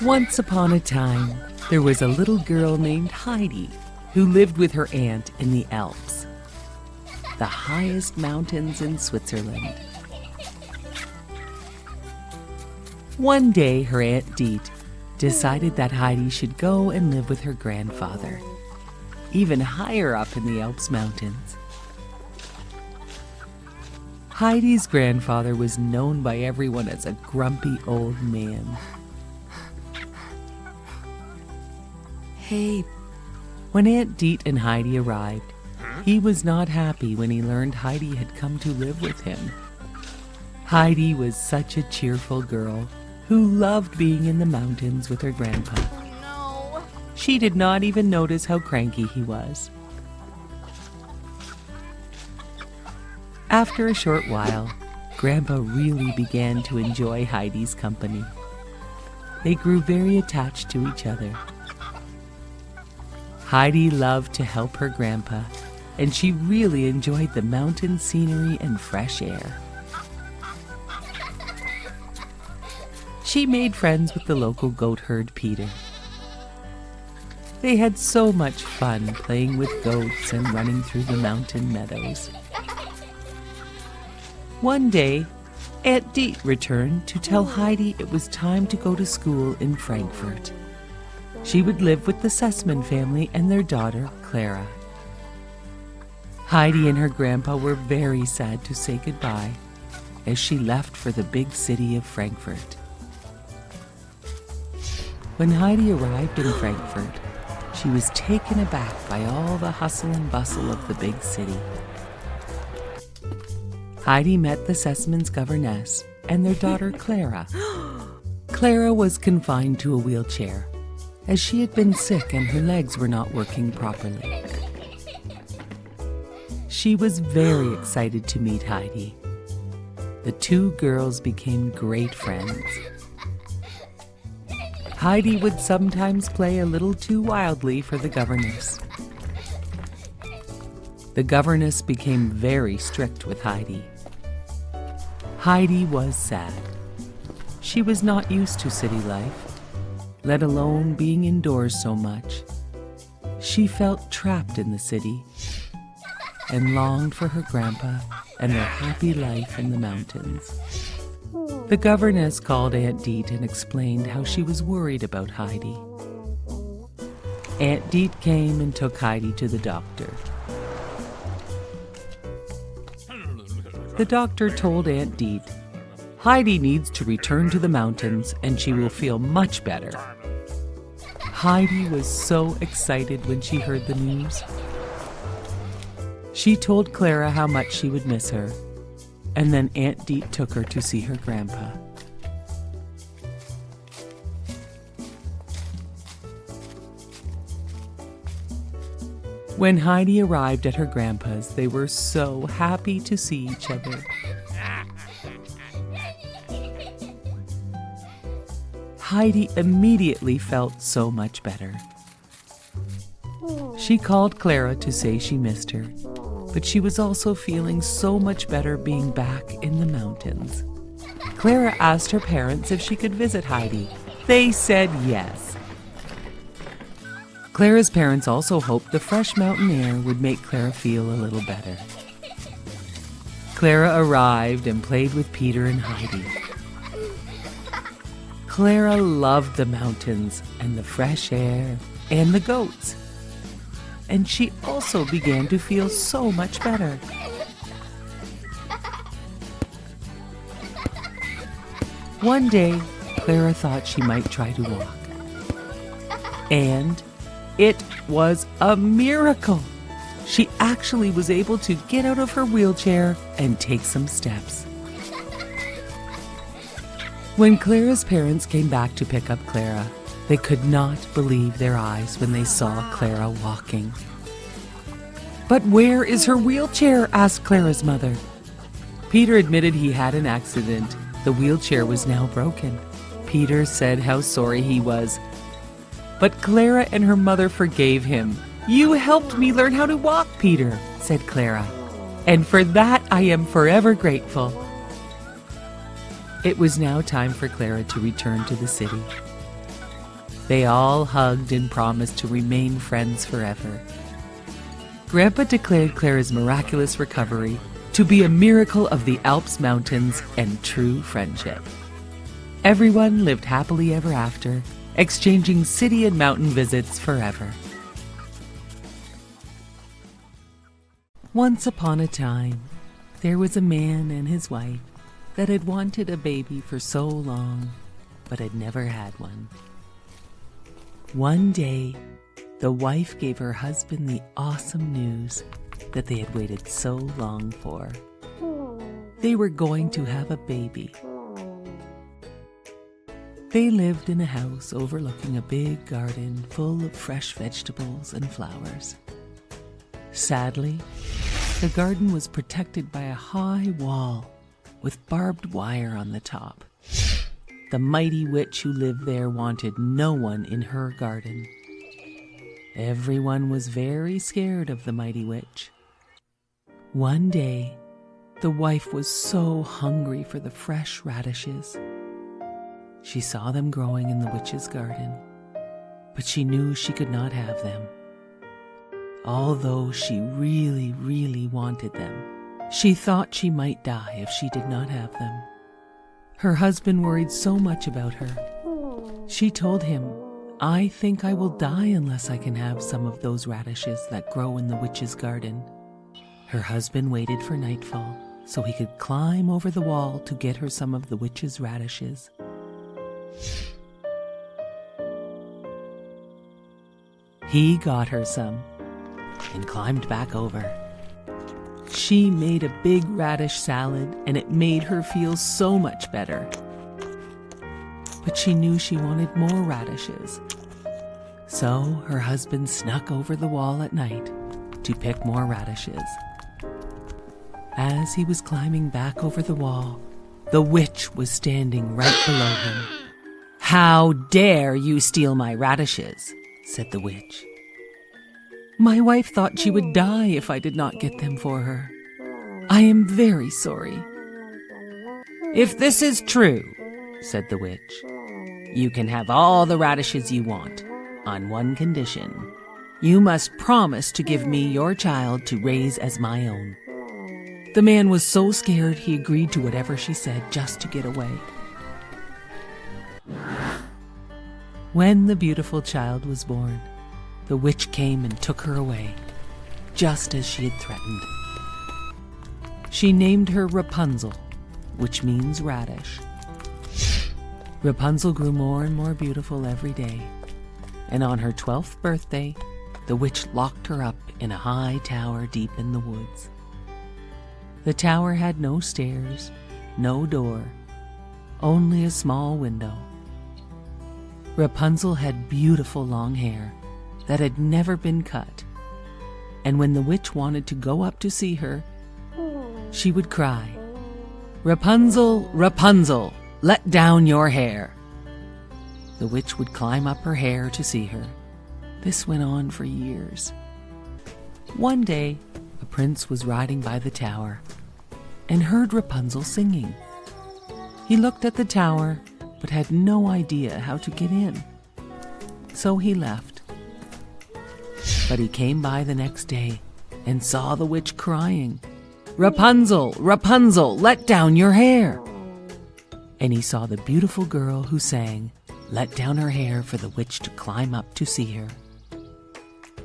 Once upon a time, there was a little girl named Heidi who lived with her aunt in the Alps, the highest mountains in Switzerland. One day, her Aunt Deet decided that Heidi should go and live with her grandfather, even higher up in the Alps mountains. Heidi's grandfather was known by everyone as a grumpy old man. Hey. When Aunt Deet and Heidi arrived, he was not happy when he learned Heidi had come to live with him. Heidi was such a cheerful girl who loved being in the mountains with her grandpa. No. She did not even notice how cranky he was. After a short while, Grandpa really began to enjoy Heidi's company. They grew very attached to each other. Heidi loved to help her grandpa, and she really enjoyed the mountain scenery and fresh air. She made friends with the local goat herd Peter. They had so much fun playing with goats and running through the mountain meadows. One day, Aunt Deet returned to tell Heidi it was time to go to school in Frankfurt. She would live with the Sussman family and their daughter, Clara. Heidi and her grandpa were very sad to say goodbye as she left for the big city of Frankfurt. When Heidi arrived in Frankfurt, she was taken aback by all the hustle and bustle of the big city. Heidi met the Sussman's governess and their daughter Clara. Clara was confined to a wheelchair, as she had been sick and her legs were not working properly. She was very excited to meet Heidi. The two girls became great friends. Heidi would sometimes play a little too wildly for the governess. The governess became very strict with Heidi. Heidi was sad. She was not used to city life, let alone being indoors so much. She felt trapped in the city and longed for her grandpa and their happy life in the mountains. The governess called Aunt Deet and explained how she was worried about Heidi. Aunt Deet came and took Heidi to the doctor. The doctor told Aunt Deet, Heidi needs to return to the mountains and she will feel much better. Heidi was so excited when she heard the news. She told Clara how much she would miss her, and then Aunt Deet took her to see her grandpa. When Heidi arrived at her grandpa's, they were so happy to see each other. Heidi immediately felt so much better. She called Clara to say she missed her, but she was also feeling so much better being back in the mountains. Clara asked her parents if she could visit Heidi. They said yes. Clara's parents also hoped the fresh mountain air would make Clara feel a little better. Clara arrived and played with Peter and Heidi. Clara loved the mountains and the fresh air and the goats. And she also began to feel so much better. One day, Clara thought she might try to walk. And it was a miracle. She actually was able to get out of her wheelchair and take some steps. When Clara's parents came back to pick up Clara, they could not believe their eyes when they saw Clara walking. "But where is her wheelchair?" asked Clara's mother. Peter admitted he had an accident. The wheelchair was now broken. Peter said how sorry he was. But Clara and her mother forgave him. "You helped me learn how to walk, Peter," said Clara. "And for that I am forever grateful." It was now time for Clara to return to the city. They all hugged and promised to remain friends forever. Grandpa declared Clara's miraculous recovery to be a miracle of the Alps mountains and true friendship. Everyone lived happily ever after, exchanging city and mountain visits forever. Once upon a time, there was a man and his wife that had wanted a baby for so long, but had never had one. One day, the wife gave her husband the awesome news that they had waited so long for. They were going to have a baby. They lived in a house overlooking a big garden full of fresh vegetables and flowers. Sadly, the garden was protected by a high wall with barbed wire on the top. The mighty witch who lived there wanted no one in her garden. Everyone was very scared of the mighty witch. One day, the wife was so hungry for the fresh radishes. She saw them growing in the witch's garden, but she knew she could not have them. Although she really, really wanted them, she thought she might die if she did not have them. Her husband worried so much about her. She told him, "I think I will die unless I can have some of those radishes that grow in the witch's garden." Her husband waited for nightfall so he could climb over the wall to get her some of the witch's radishes. He got her some and climbed back over. She made a big radish salad, and it made her feel so much better. But she knew she wanted more radishes. So her husband snuck over the wall at night to pick more radishes. As he was climbing back over the wall, the witch was standing right below him. "How dare you steal my radishes?" said the witch. "My wife thought she would die if I did not get them for her. I am very sorry." "If this is true," said the witch, "you can have all the radishes you want, on one condition. You must promise to give me your child to raise as my own." The man was so scared he agreed to whatever she said just to get away. When the beautiful child was born, the witch came and took her away, just as she had threatened. She named her Rapunzel, which means radish. Rapunzel grew more and more beautiful every day, and on her 12th birthday, the witch locked her up in a high tower deep in the woods. The tower had no stairs, no door, only a small window. Rapunzel had beautiful long hair that had never been cut, and when the witch wanted to go up to see her, she would cry, "Rapunzel, Rapunzel, let down your hair." The witch would climb up her hair to see her. This went on for years. One day, a prince was riding by the tower and heard Rapunzel singing. He looked at the tower but had no idea how to get in. So he left. But he came by the next day and saw the witch crying, "Rapunzel, Rapunzel, let down your hair." And he saw the beautiful girl who sang, let down her hair for the witch to climb up to see her.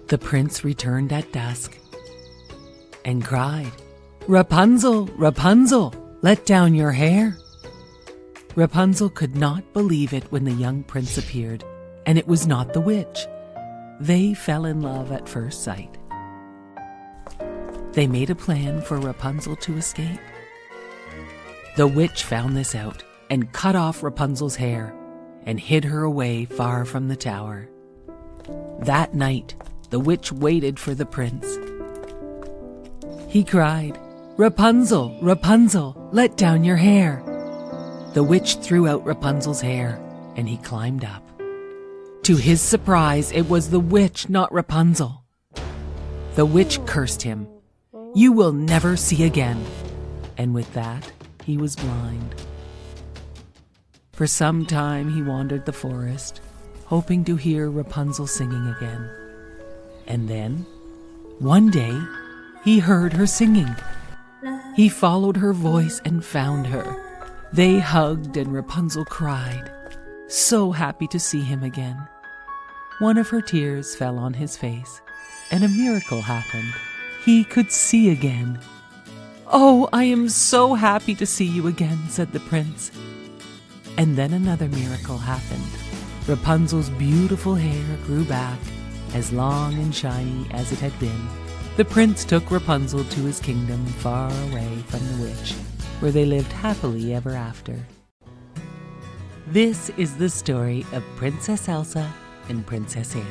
The prince returned at dusk and cried, "Rapunzel, Rapunzel, let down your hair." Rapunzel could not believe it when the young prince appeared, and it was not the witch. They fell in love at first sight. They made a plan for Rapunzel to escape. The witch found this out and cut off Rapunzel's hair and hid her away far from the tower. That night, the witch waited for the prince. He cried, "Rapunzel, Rapunzel, let down your hair." The witch threw out Rapunzel's hair, and he climbed up. To his surprise, it was the witch, not Rapunzel. The witch cursed him. "You will never see again." And with that, he was blind. For some time he wandered the forest, hoping to hear Rapunzel singing again. And then, one day, he heard her singing. He followed her voice and found her. They hugged and Rapunzel cried, so happy to see him again. One of her tears fell on his face, and a miracle happened. He could see again. "Oh, I am so happy to see you again," said the prince. And then another miracle happened. Rapunzel's beautiful hair grew back, as long and shiny as it had been. The prince took Rapunzel to his kingdom far away from the witch, where they lived happily ever after. This is the story of Princess Elsa and Princess Anna.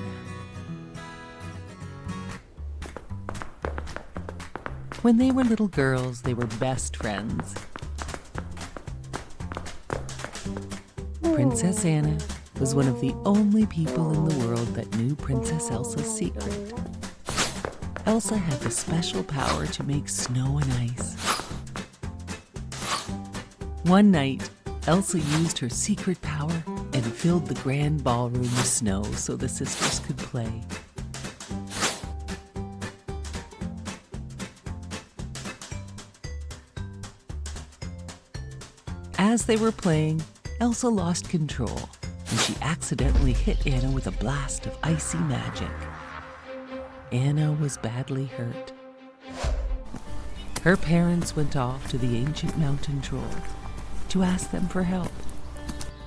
When they were little girls, they were best friends. Princess Anna was one of the only people in the world that knew Princess Elsa's secret. Elsa had the special power to make snow and ice. One night, Elsa used her secret power and filled the grand ballroom with snow so the sisters could play. As they were playing, Elsa lost control, and she accidentally hit Anna with a blast of icy magic. Anna was badly hurt. Her parents went off to the ancient mountain trolls to ask them for help.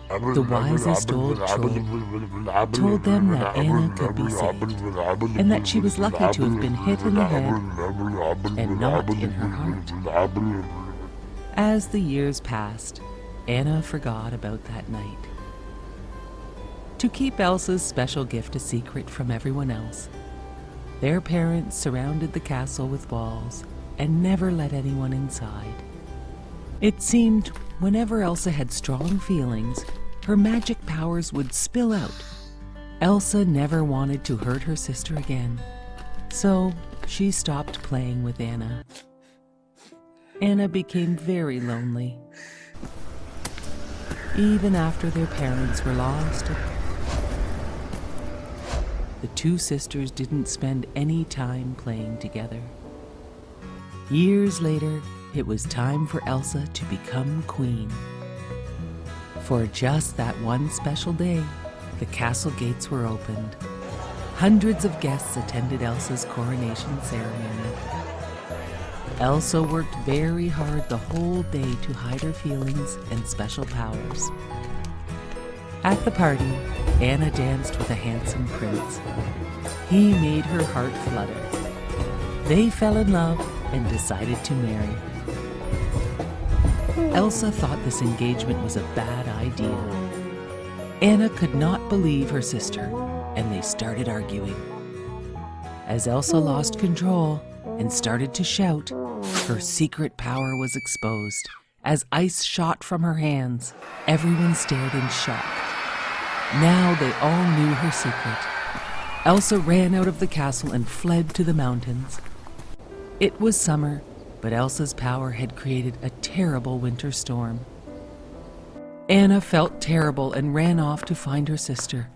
The wisest old troll told them that Anna could be saved, and that she was lucky to have been hit in the head and not in her heart. As the years passed, Anna forgot about that night. To keep Elsa's special gift a secret from everyone else, their parents surrounded the castle with walls and never let anyone inside. It seemed whenever Elsa had strong feelings, her magic powers would spill out. Elsa never wanted to hurt her sister again, so she stopped playing with Anna. Anna became very lonely. Even after their parents were lost, the two sisters didn't spend any time playing together. Years later, it was time for Elsa to become queen. For just that one special day, the castle gates were opened. Hundreds of guests attended Elsa's coronation ceremony. Elsa worked very hard the whole day to hide her feelings and special powers. At the party, Anna danced with a handsome prince. He made her heart flutter. They fell in love and decided to marry. Elsa thought this engagement was a bad idea. Anna could not believe her sister, and they started arguing. As Elsa lost control and started to shout, her secret power was exposed. As ice shot from her hands, everyone stared in shock. Now they all knew her secret. Elsa ran out of the castle and fled to the mountains. It was summer, but Elsa's power had created a terrible winter storm. Anna felt terrible and ran off to find her sister,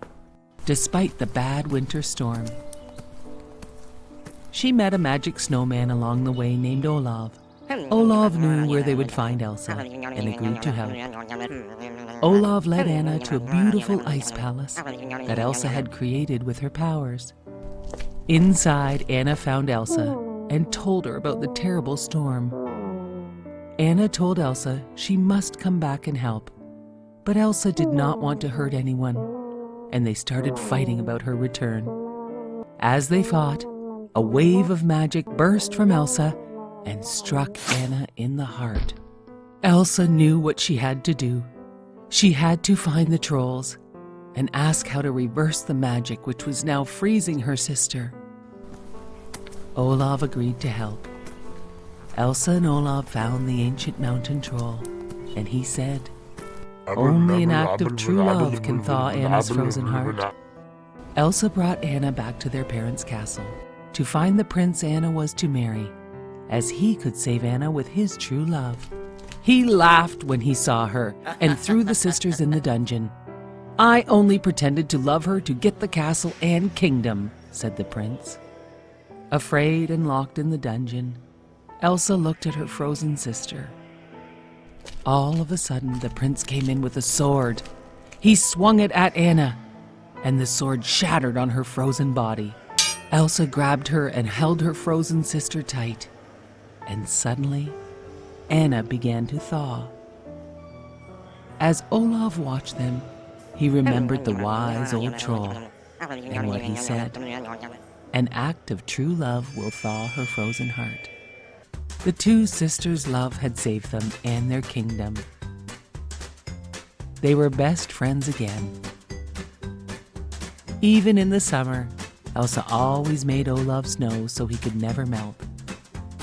despite the bad winter storm. She met a magic snowman along the way named Olaf. Olaf knew where they would find Elsa and agreed to help. Olaf led Anna to a beautiful ice palace that Elsa had created with her powers. Inside, Anna found Elsa and told her about the terrible storm. Anna told Elsa she must come back and help, but Elsa did not want to hurt anyone, and they started fighting about her return. As they fought, a wave of magic burst from Elsa and struck Anna in the heart. Elsa knew what she had to do. She had to find the trolls and ask how to reverse the magic which was now freezing her sister. Olaf agreed to help. Elsa and Olaf found the ancient mountain troll, and he said, "Only an act of true love can thaw Anna's frozen heart." Elsa brought Anna back to their parents' castle to find the prince Anna was to marry, as he could save Anna with his true love. He laughed when he saw her and threw the sisters in the dungeon. "I only pretended to love her to get the castle and kingdom," said the prince. Afraid and locked in the dungeon, Elsa looked at her frozen sister. All of a sudden, the prince came in with a sword. He swung it at Anna, and the sword shattered on her frozen body. Elsa grabbed her and held her frozen sister tight, and suddenly, Anna began to thaw. As Olaf watched them, he remembered the wise old troll and what he said. An act of true love will thaw her frozen heart. The two sisters' love had saved them and their kingdom. They were best friends again. Even in the summer, Elsa always made Olaf snow so he could never melt.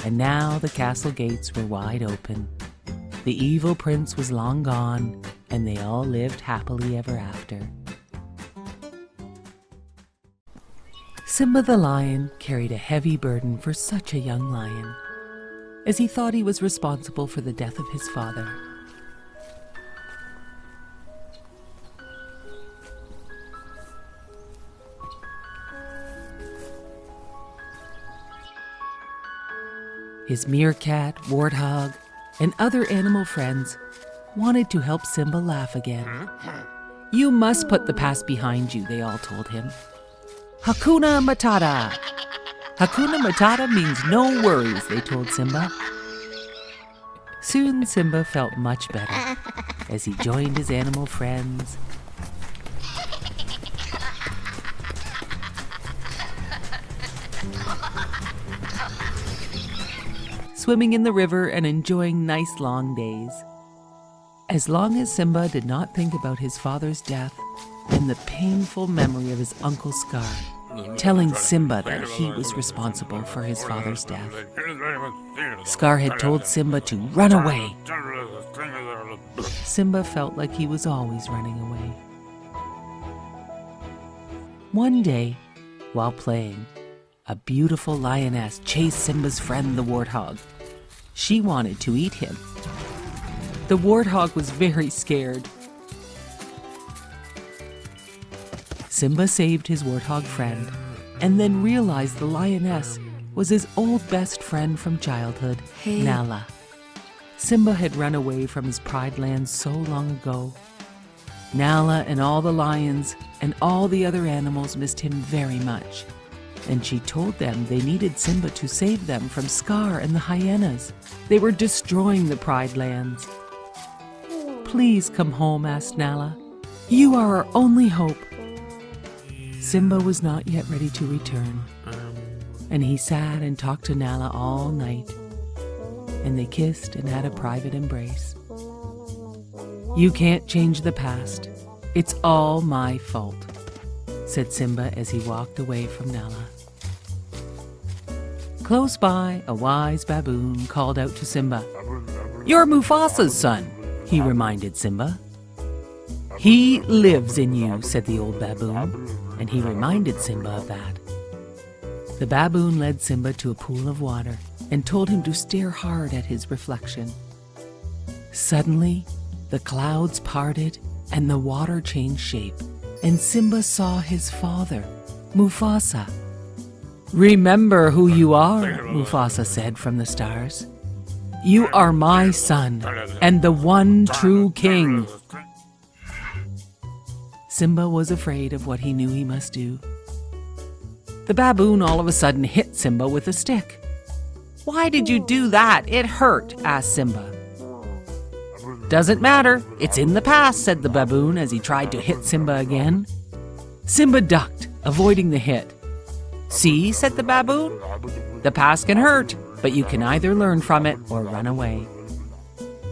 And now the castle gates were wide open. The evil prince was long gone, and they all lived happily ever after. Simba the lion carried a heavy burden for such a young lion, as he thought he was responsible for the death of his father. His meerkat, warthog, and other animal friends wanted to help Simba laugh again. "You must put the past behind you," they all told him. "Hakuna Matata." Hakuna Matata means no worries, they told Simba. Soon Simba felt much better as he joined his animal friends. Swimming in the river and enjoying nice long days. As long as Simba did not think about his father's death and the painful memory of his Uncle Scar, telling Simba that he was responsible for his father's death. Scar had told Simba to run away. Simba felt like he was always running away. One day, while playing, a beautiful lioness chased Simba's friend the warthog. She wanted to eat him. The warthog was very scared. Simba saved his warthog friend and then realized the lioness was his old best friend from childhood, Nala. Simba had run away from his Pride Land so long ago. Nala and all the lions and all the other animals missed him very much, and she told them they needed Simba to save them from Scar and the hyenas. They were destroying the Pride Lands. "Please come home," asked Nala. "You are our only hope." Simba was not yet ready to return, and he sat and talked to Nala all night, and they kissed and had a private embrace. "You can't change the past. It's all my fault," said Simba as he walked away from Nala. Close by, a wise baboon called out to Simba. "You're Mufasa's son," he reminded Simba. "He lives in you," said the old baboon, and he reminded Simba of that. The baboon led Simba to a pool of water and told him to stare hard at his reflection. Suddenly, the clouds parted and the water changed shape, and Simba saw his father, Mufasa. "Remember who you are," Mufasa said from the stars. "You are my son and the one true king." Simba was afraid of what he knew he must do. The baboon all of a sudden hit Simba with a stick. "Why did you do that? It hurt," asked Simba. "Doesn't matter. It's in the past," said the baboon as he tried to hit Simba again. Simba ducked, avoiding the hit. "See," said the baboon, "the past can hurt, but you can either learn from it or run away."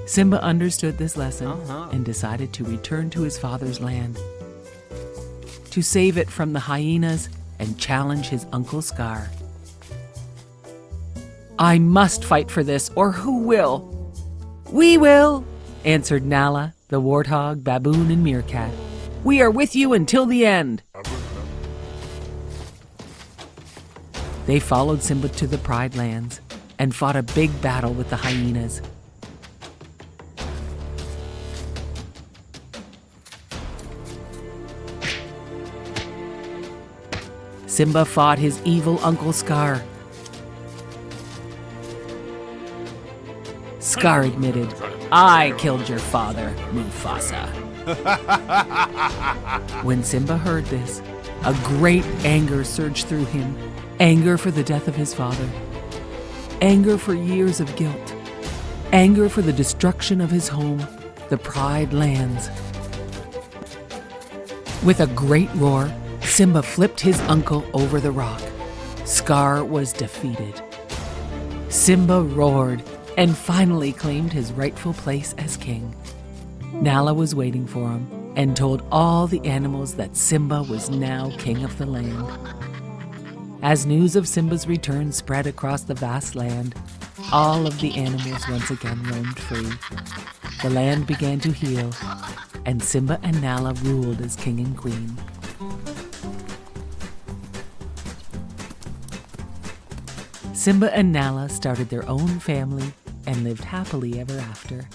Simba understood this lesson and decided to return to his father's land, to save it from the hyenas and challenge his Uncle Scar. "I must fight for this, or who will?" "We will," answered Nala, the warthog, baboon, and meerkat. "We are with you until the end." They followed Simba to the Pride Lands and fought a big battle with the hyenas. Simba fought his evil Uncle Scar. Scar admitted, "I killed your father, Mufasa." When Simba heard this, a great anger surged through him. Anger for the death of his father. Anger for years of guilt. Anger for the destruction of his home, the Pride Lands. With a great roar, Simba flipped his uncle over the rock. Scar was defeated. Simba roared and finally claimed his rightful place as king. Nala was waiting for him and told all the animals that Simba was now king of the land. As news of Simba's return spread across the vast land, all of the animals once again roamed free. The land began to heal, and Simba and Nala ruled as king and queen. Simba and Nala started their own family and lived happily ever after.